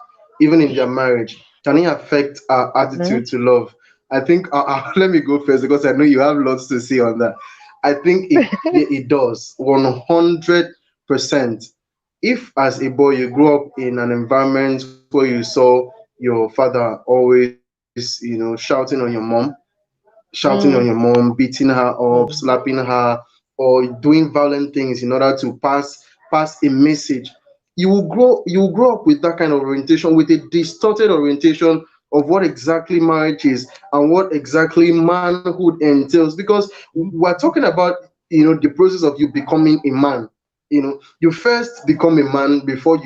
even in their marriage, can it affect our Mhm. attitude to love? I think let me go first because I know you have lots to say on that. I think it does 100%. If as a boy you grew up in an environment where you saw your father always, shouting on your mom, Mm, beating her up, slapping her, or doing violent things in order to pass a message, you will grow up with that kind of orientation, with a distorted orientation of what exactly marriage is and what exactly manhood entails. Because we're talking about, the process of you becoming a man. You first become a man before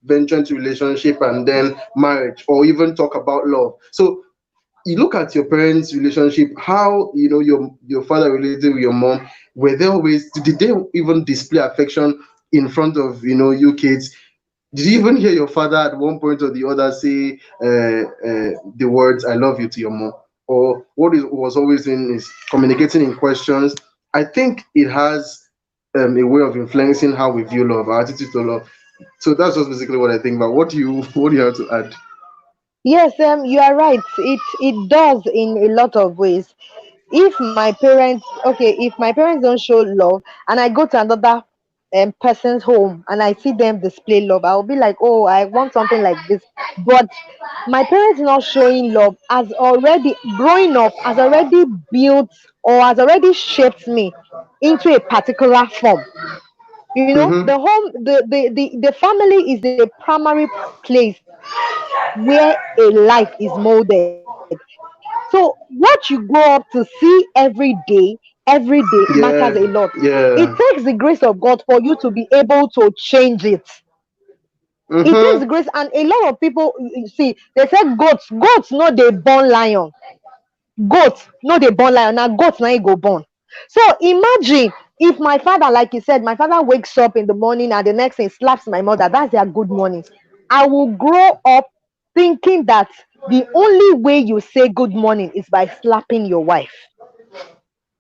venture into relationship and then marriage, or even talk about love. So you look at your parents' relationship, how your father related with your mom. Were they always, did they even display affection in front of you kids? Did you even hear your father at one point or the other say the words "I love you" to your mom? Or what is was always in is communicating in questions? I think it has a way of influencing how we view love, our attitude to love. So that's just basically what I think about. What do you what do you have to add? yes, you are right. It does in a lot of ways. If my parents, okay, if my parents don't show love, and I go to another person's home and I see them display love, I'll be like, oh, I want something like this. But my parents not showing love has already, growing up, has already built or has already shaped me into a particular form. You know, Mm-hmm. the home, the family is the primary place where a life is molded. So what you grow up to see every day matters a Yeah, lot. It yeah. takes the grace of God for you to be able to change it. It takes the Mm-hmm. grace, and a lot of people, you see, they say goats no dey born lion. Goats no dey born lion. Now goats na e go born. So imagine if my father, like you said, my father wakes up in the morning and the next thing slaps my mother. That's their good morning. I will grow up thinking that the only way you say good morning is by slapping your wife.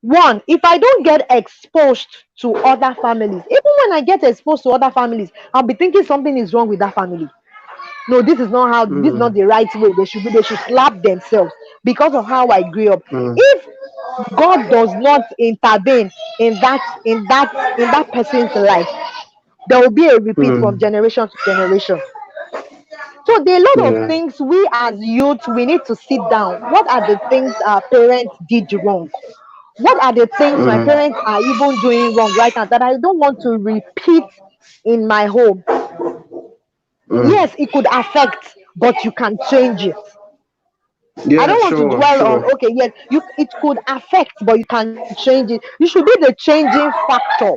One, if I don't get exposed to other families, even when I get exposed to other families, I'll be thinking something is wrong with that family. No, this is not how, this is not Mm, the right way. They should slap themselves because of how I grew up. mm, If God does not intervene in that person's life, there will be a repeat from mm. generation to generation. So there are a lot of Yeah. things we as youth we need to sit down. What are the things our parents did wrong? What are the things my Mm, parents are even doing wrong right now that I don't want to repeat in my home? mm. Yes, it could affect, but you can change it. I Yeah, don't want to sure, dwell on, sure. okay, yes, you, it could affect, but you can change it. You should be the changing factor.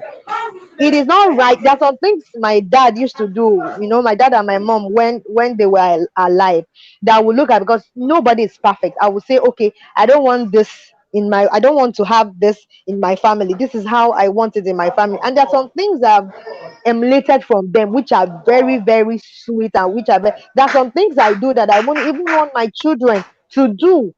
It is not right. There are some things my dad used to do, my dad and my mom, when they were alive, that I would look at, because nobody is perfect. I would say, okay, I don't want to have this in my family. This is how I want it in my family. And there are some things that I've emulated from them, which are very, very sweet, and there are some things I do that I won't even want my children to do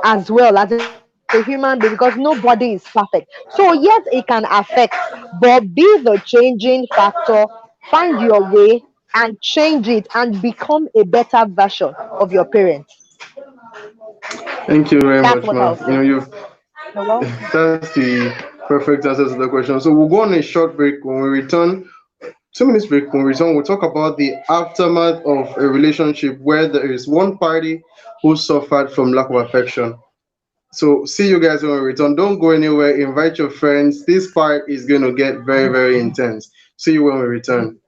as well as a result. a human being because nobody is perfect. So yes, it can affect, but be the changing factor. Find your way and change it and become a better version of your parents. Thank you very That's much, what ma. I'll say. You've You're welcome. that's the perfect answer to the question. So we'll go on a short break. When we return, 2 minutes break. When we return, we'll talk about the aftermath of a relationship where there is one party who suffered from lack of affection. So see you guys when we return. Don't go anywhere. Invite your friends. This part is going to get very, very intense. See you when we return.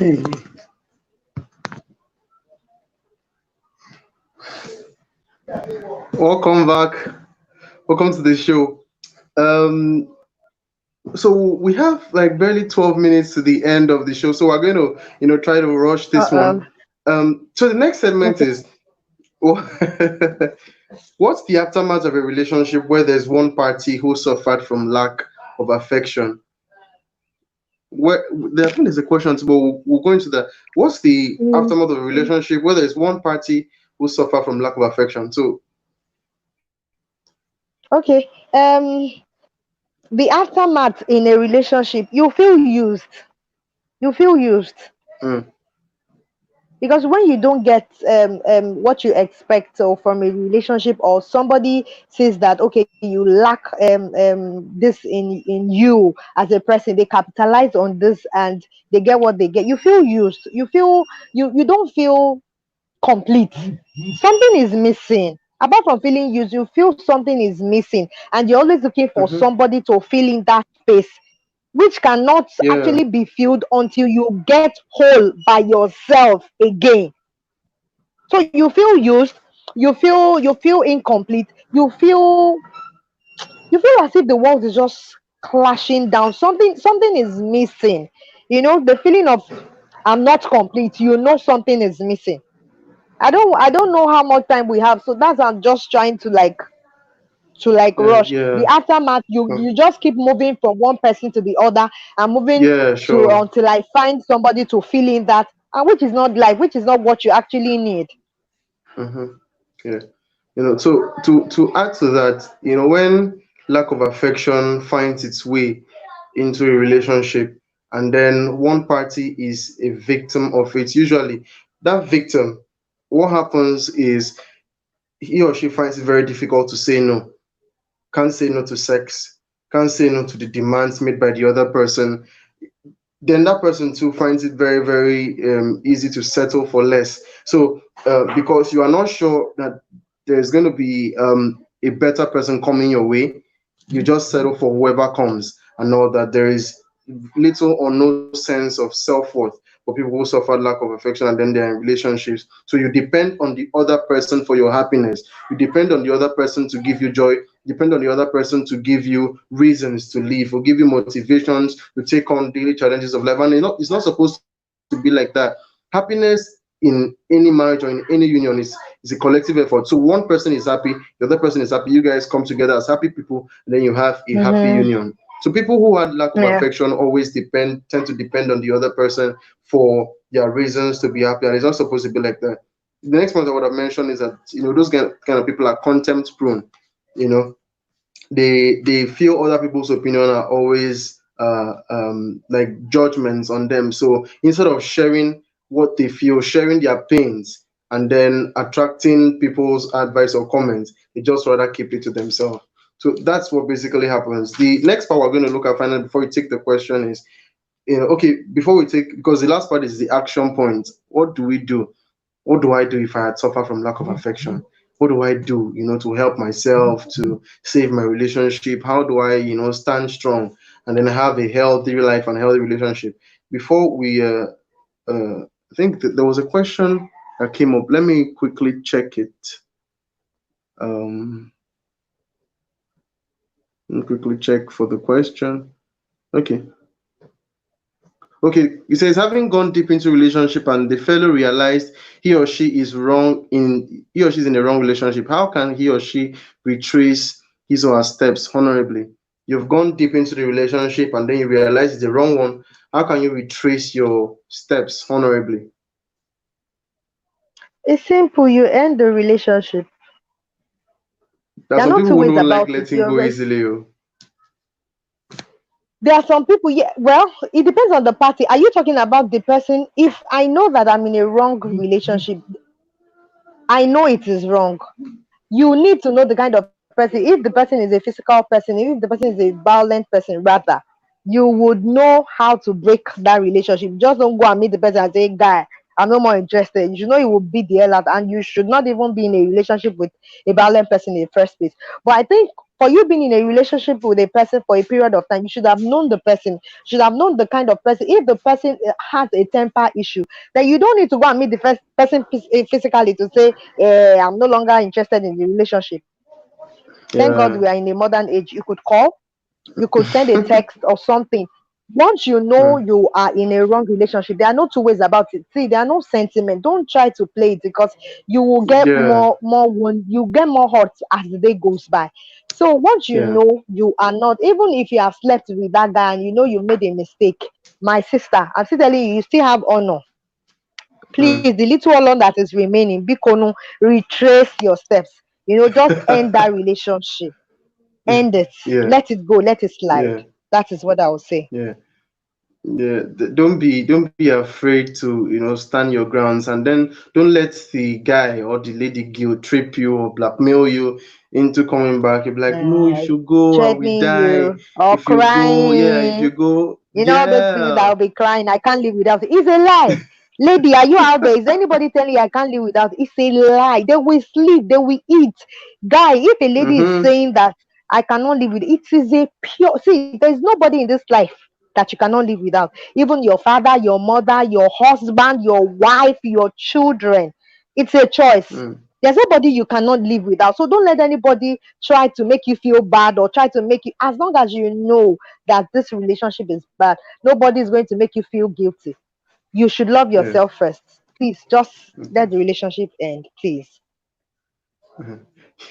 Hey, welcome back. Welcome to the show. Um, so we have like barely 12 minutes to the end of the show, so we're going to try to rush this one. Uh-oh. So the next segment Okay. is what's the aftermath of a relationship where there's one party who suffered from lack of affection? Where I think there's a question, but we'll go into that. What's the Mm, aftermath of a relationship where there's one party who suffer from lack of affection? So, okay. The aftermath in a relationship, you feel used. You feel used mm, because when you don't get what you expect or from a relationship, or somebody says that okay, you lack this in you as a person, they capitalize on this and they get what they get. You feel used. You feel you don't feel complete. Something is missing. Apart from feeling used, you feel something is missing, and you're always looking for mm-hmm, somebody to fill in that space, which cannot yeah, actually be filled until you get whole by yourself again. So you feel used, you feel incomplete, you feel as if the world is just clashing down. Something is missing. The feeling of I'm not complete. Something is missing. I don't know how much time we have, so that's I'm just trying to rush the yeah, aftermath. You just keep moving from one person to the other and moving yeah, to sure. until I find somebody to fill in that, and which is not life, which is not what you actually need. Mm-hmm, yeah. So to add to that, when lack of affection finds its way into a relationship, and then one party is a victim of it, usually that victim, what happens is he or she finds it very difficult to say no. Can't say no to sex, can't say no to the demands made by the other person. Then that person too finds it very, very easy to settle for less. So because you are not sure that there's going to be a better person coming your way, you just settle for whoever comes and know that there is little or no sense of self-worth. for people who suffer lack of affection and then they're in relationships. So you depend on the other person for your happiness. You depend on the other person to give you joy. Depend on the other person to give you reasons to live or give you motivations to take on daily challenges of life. And it's not supposed to be like that. Happiness in any marriage or in any union is a collective effort. So one person is happy, the other person is happy. You guys come together as happy people, and then you have a happy Mm-hmm. union. So people who had lack of Yeah. affection always tend to depend on the other person for their reasons to be happy, and it's not supposed to be like that. The next point I would have mentioned is that those kind of people are contempt prone. You know, they feel other people's opinion are always like judgments on them. So instead of sharing what they feel, sharing their pains, and then attracting people's advice or comments, they just rather keep it to themselves. So that's what basically happens. The next part we're going to look at finally before we take the question is, okay, before we take, because the last part is the action point. What do we do? What do I do if I had suffered from lack of affection? What do I do, to help myself, to save my relationship? How do I, stand strong and then have a healthy life and a healthy relationship? Before we, I think that there was a question that came up. Let me quickly check it. Um, let me quickly check for the question. Okay. Okay, it says having gone deep into relationship and the fellow realized he or she's in the wrong relationship, how can he or she retrace his or her steps honorably? You've gone deep into the relationship and then you realize it's the wrong one. How can you retrace your steps honorably? It's simple. You end the relationship. There are There are some not people two who ways don't like about it. letting go easily. Oh. There are some people, yeah, well, it depends on the party. Are you talking about the person? If I know that I'm in a wrong relationship, I know it is wrong. You need to know the kind of person. If the person is a physical person, if the person is a violent person, rather, you would know how to break that relationship. Just don't go and meet the person and say, guy, I'm no more interested. You should know it will beat the hell out, and you should not even be in a relationship with a violent person in the first place. But I think for you being in a relationship with a person for a period of time, you should have known the person, should have known the kind of person. If the person has a temper issue, then you don't need to go and meet the first person physically to say, I'm no longer interested in the relationship. Thank God Yeah. we are in a modern age. You could call, you could send a text or something. Once you know Hmm. you are in a wrong relationship, there are no two ways about it. See, there are no sentiment. Don't try to play it because you will get Yeah. more wound, you get more hurt as the day goes by. So once you Yeah. know you are not, even if you have slept with that guy and you know you made a mistake, my sister, I'm still telling you, you still have honor. Hmm. Please, the little honor that is remaining, Bikono, retrace your steps. Just end that relationship. End it. Yeah. Let it go. Let it slide. Yeah. That is what I would say. Yeah. Yeah, don't be afraid to stand your grounds, and then don't let the guy or the lady guilt trip you or blackmail you into coming back. You'll be like, no, if Uh, you go, I will Threatening die. you or If you go, yeah, if crying. you go, All those people that yeah. will be crying, I can't live without it. It's a lie. Lady, are you out there? Is anybody telling you I can't live without it? It's a lie. They will sleep, they will eat. Guy, if a lady is Mm-hmm. saying that I cannot live with it, it is a pure see, there's nobody in this life that you cannot live without. Even your father, your mother, your husband, your wife, your children. It's a choice. Mm. There's nobody you cannot live without. So don't let anybody try to make you feel bad or try to make you, as long as you know that this relationship is bad, nobody is going to make you feel guilty. You should love Yeah. yourself first. Please just Mhm. let the relationship end, please. Mhm.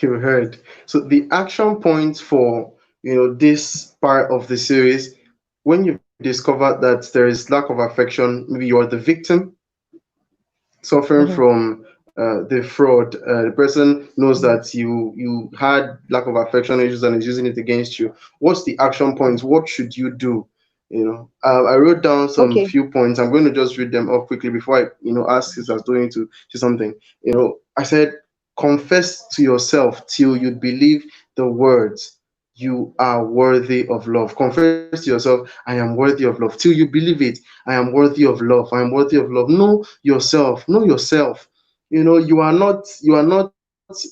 You heard. So the action points for this part of the series, when you've discovered that there is lack of affection, maybe you are the victim suffering Mhm. from the fraud. The person knows that you had lack of affection issues and is using it against you. What's the action points? What should you do? I wrote down some Okay. few points. I'm going to just read them off quickly before I ask Sister Doing to say something. I said, confess to yourself till you believe the words. You are worthy of love. Confess to yourself, I am worthy of love. Till you believe it, I am worthy of love. I am worthy of love. Know yourself. Know yourself. You are not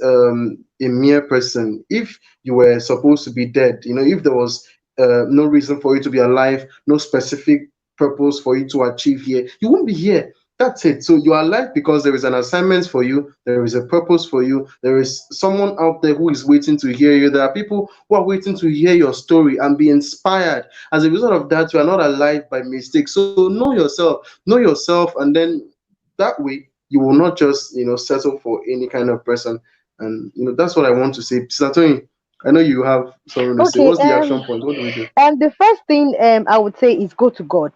a mere person. If you were supposed to be dead, if there was no reason for you to be alive, no specific purpose for you to achieve here, you won't be here. That's it. So you are alive because there is an assignment for you, there is a purpose for you, there is someone out there who is waiting to hear you. There are people who are waiting to hear your story and be inspired. As a result of that, you are not alive by mistake. So know yourself, and then that way you will not just settle for any kind of person. And that's what I want to say. Sister Tony, I know you have something to say. Okay. What's the action point? What do we do? The first thing I would say is go to God.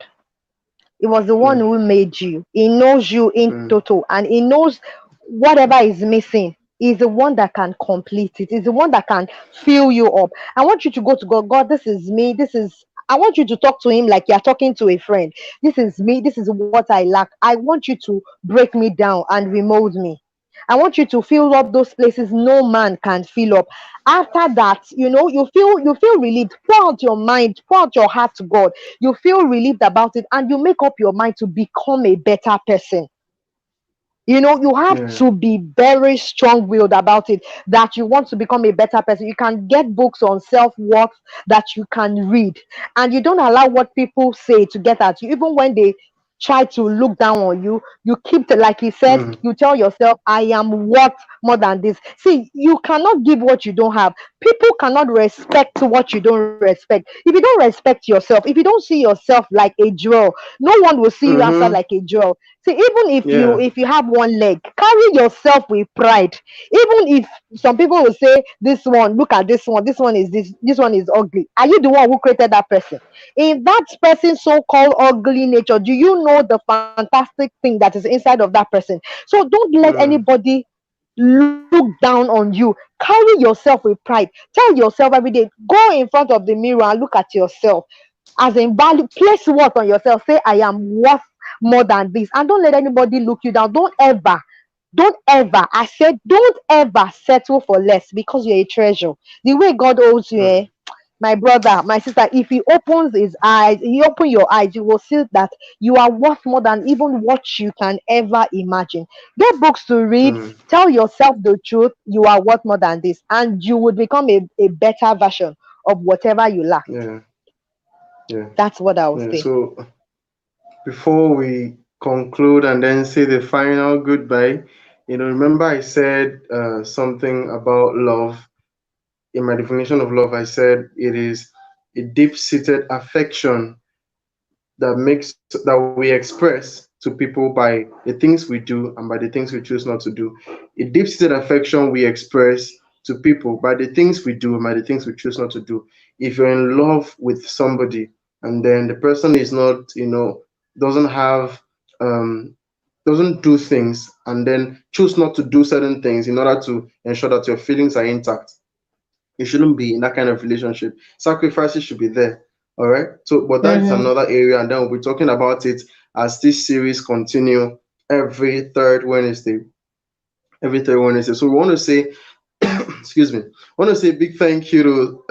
He was the one Mm, who made you. He knows you in mm, total, and he knows whatever is missing. He's the one that can complete it. He's the one that can fill you up. I want you to go to God. God, this is me. This is. I want you to talk to him like you're talking to a friend. This is me. This is what I lack. I want you to break me down and remold me. I want you to fill up those places no man can fill up. After that, you feel relieved. Pour out your mind, pour out your heart to God. You feel relieved about it, and you make up your mind to become a better person. You have yeah. to be very strong-willed about it, that you want to become a better person. You can get books on self-worth that you can read, and you don't allow what people say to get at you. Even when they try to look down on you, you keep like he said, Mm, you tell yourself, I am worth more than this. See, you cannot give what you don't have. People cannot respect what you don't respect. If you don't respect yourself, if you don't see yourself like a jewel, no one will see you outside mm-hmm. like a jewel. See, even if you Yeah. if you have one leg, carry yourself with pride. Even if some people will say, this one, look at this one is this one is ugly. Are you the one who created that person? In that person's so-called ugly nature, do you know the fantastic thing that is inside of that person? So don't let Mm, anybody look down on you. Carry yourself with pride. Tell yourself every day, go in front of the mirror and look at yourself. As in value, place worth on yourself. Say, I am worth more than this. And don't let anybody look you down. Don't ever, I said, don't ever settle for less, because you're a treasure. The way God owes you, mm, my brother, my sister, if he opens his eyes, he open your eyes, you will see that you are worth more than even what you can ever imagine. Get books to read. mm, Tell yourself the truth. You are worth more than this, and you would become a better version of whatever you lack. yeah. Yeah. That's what I would Yeah. say. So before we conclude and then say the final goodbye, remember I said something about love. In my definition of love, I said it is a deep-seated affection that we express to people by the things we do and by the things we choose not to do. A deep-seated affection we express to people by the things we do and by the things we choose not to do. If you're in love with somebody and then the person is not, doesn't have, um, doesn't do things and then choose not to do certain things in order to ensure that your feelings are intact, you shouldn't be in that kind of relationship. Sacrifices should be there. All right. So, but that is Mm-hmm. another area, and then we'll be talking about it as this series continue every third Wednesday. Every third Wednesday. So we want to say, excuse me, I want to say a big thank you to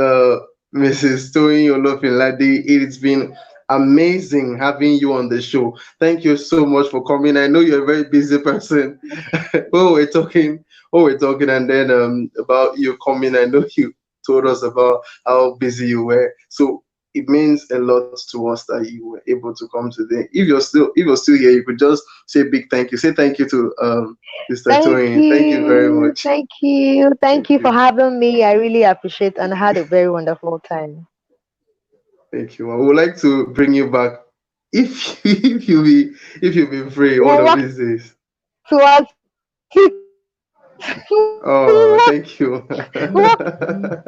Mrs. Toyin Olofinlade. It's been amazing having you on the show. Thank you so much for coming. I know you're a very busy person. when we're talking, and then about you coming, I know you told us about how busy you were. So it means a lot to us that you were able to come today. If you're still here, you could just say big thank you. Say thank you to Mr. Thank Toyin. Thank you very you. much. Thank you. Thank Thank you for you. having me. I really appreciate, and I had a very wonderful time. Thank you. I would like to bring you back if if you've been free one We'll of work these days. towards it. Oh, thank you. Work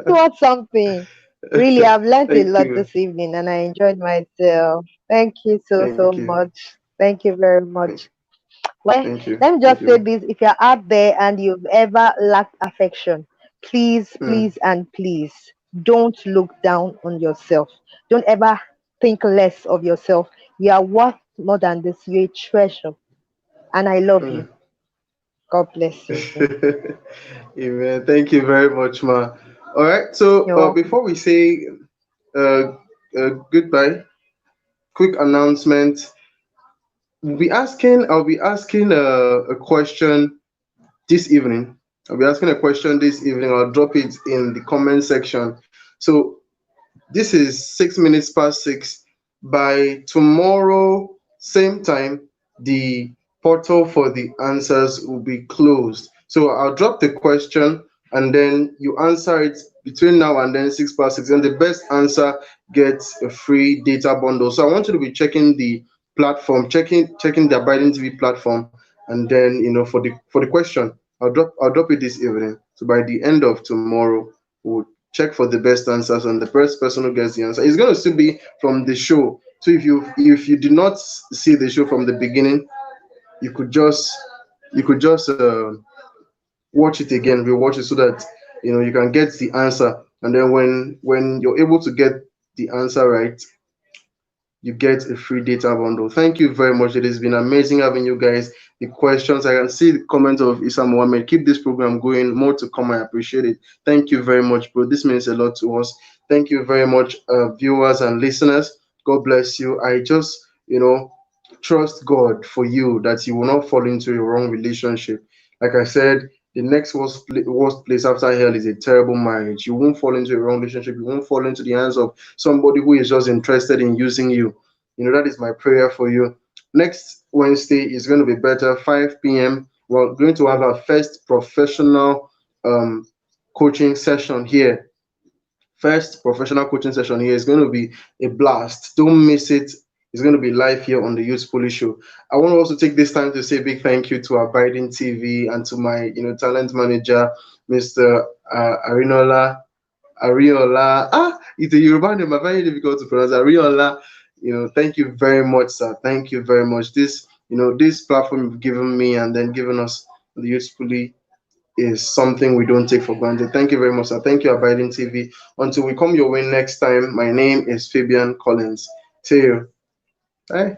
towards something. Really, I've learned a Thank lot you. this evening, and I enjoyed myself. Thank you so Thank you. much. Thank you very Thank much. Well, thank you. let me Thank just say you. this: if you're out there and you've ever lacked affection, please, Mm, please, and please don't look down on yourself. Don't ever think less of yourself. You are worth more than this. You're a treasure, and I love you. mm. God bless you. Amen. Thank you very much, ma. All right. You're So welcome. before we say goodbye, quick announcement. I'll be asking a question this evening. I'll be asking a question this evening. I'll drop it in the comment section. So this is 6 minutes past 6. by tomorrow, same time, the portal for the answers will be closed. So I'll drop the question and then you answer it between now and then 6 past 6. And the best answer gets a free data bundle. So I want you to be checking the platform, checking the Abiding TV platform, and then for the question, I'll drop it this evening. So by the end of tomorrow, we'll check for the best answers, and the first person who gets the answer is going to still be from the show. So if you did not see the show from the beginning, you could just watch it again, rewatch it, so that you can get the answer. And then when you're able to get the answer right, you get a free data bundle. Thank you very much. It has been amazing having you guys. The questions, I can see the comment of Isa Mohammed. Keep this program going. More to come. I appreciate it. Thank you very much, bro. This means a lot to us. Thank you very much, viewers and listeners. God bless you. I just, trust God for you that you will not fall into a wrong relationship. Like I said, the next worst place after hell is a terrible marriage. You won't fall into a wrong relationship. You won't fall into the hands of somebody who is just interested in using you. That is my prayer for you. Next Wednesday is going to be better, 5 p.m. We're going to have our first professional um, coaching session here. First professional coaching session here is going to be a blast. Don't miss it. It's going to be live here on the Youth Pulley Show. I want to also take this time to say a big thank you to Abiding TV and to my talent manager, Mr. Arinola. Ariola. It's a Yoruba name, but very difficult to pronounce. Ariola. Thank you very much, sir. Thank you very much. This platform you've given me and then given us the usefully is something we don't take for granted. Thank you very much, sir. Thank you, Abiding TV. Until we come your way next time, my name is Fabian Collins. See you. Bye.